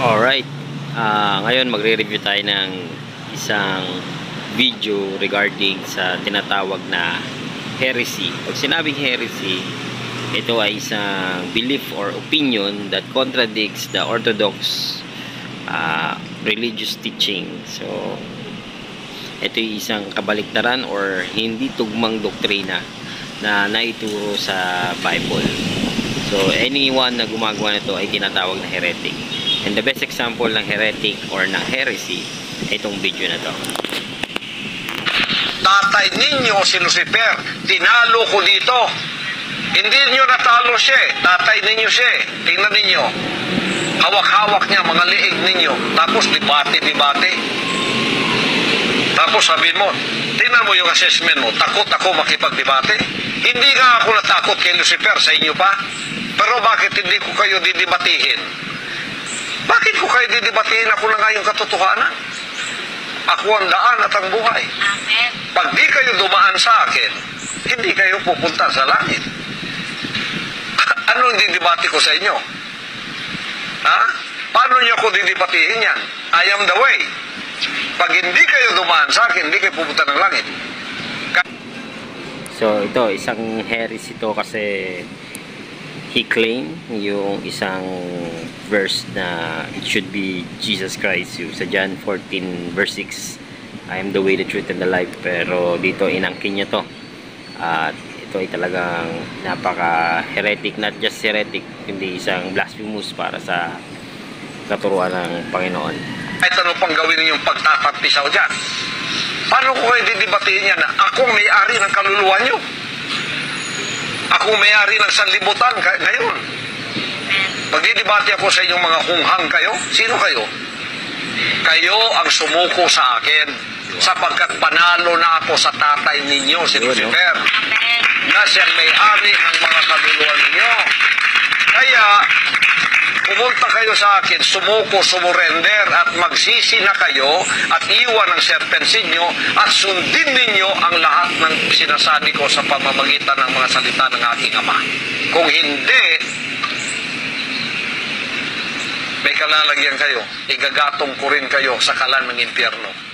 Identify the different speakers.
Speaker 1: Alright, ngayon magre-review tayo ng isang video regarding sa tinatawag na heresy. Pag sinabing heresy, ito ay isang belief or opinion that contradicts the orthodox religious teaching. So, ito ay isang kabaliktaran or hindi tugmang doktrina na naituro sa Bible. So, anyone na gumagawa nito ay tinatawag na heretic. And the best example ng heretic or ng heresy ay itong video na to.
Speaker 2: Tatay ninyo si Lucifer, tinalo ko dito. Hindi niyo natalo siya, tatay ninyo siya. Tingnan ninyo, hawak-hawak niya mga liig ninyo, tapos dibate-dibate. Tapos sabihin mo, tingnan mo yung assessment mo, takot ako makipagdebate. Hindi nga ako natakot kay Lucifer, sa inyo pa. Pero bakit hindi ko kayo didibatihin? Bakit ko kayo didibatihin? Ako na nga yung katotohanan. Ako ang daan at ang buhay.
Speaker 3: Amen.
Speaker 2: Pag di kayo dumaan sa akin, hindi kayo pupunta sa langit. Anong didibati ko sa inyo? Ha? Paano niyo ako didibatihin yan? I am the way. Pag hindi kayo dumaan sa akin, hindi kayo pupunta ng langit.
Speaker 1: So, ito, isang heresy to kasi he claimed yung isang verse na it should be Jesus Christ, yung sa John 14 verse 6, I am the way, the truth, and the life. Pero dito inangkin niya to at ito ay talagang napaka heretic, not just heretic, hindi isang blasphemous para sa katuruan ng Panginoon.
Speaker 2: Kahit ano pang gawin ninyong pagtatampisaw dyan, paano ko kayo didibatiin yan na akong may-ari ng kaluluwa nyo? Ako may-ari ng sanlibutan ngayon. Magdidibati ako sa inyong mga kunghang kayo. Sino kayo? Kayo ang sumuko sa akin sapagkat panalo na ako sa tatay ninyo, si Lucifer, na siyang may-ari ng mga kaluluwa ninyo. Kaya, pumunta kayo sa akin, sumuko, sumurender, at magsisi na kayo at iwan ang serpensin nyo at sundin ninyo ang lahat ng sinasabi ko sa pamamagitan ng mga salita ng aking Ama. Kung hindi, may kalalagyan kayo, igagatong ko rin kayo sa kalan ng impyerno.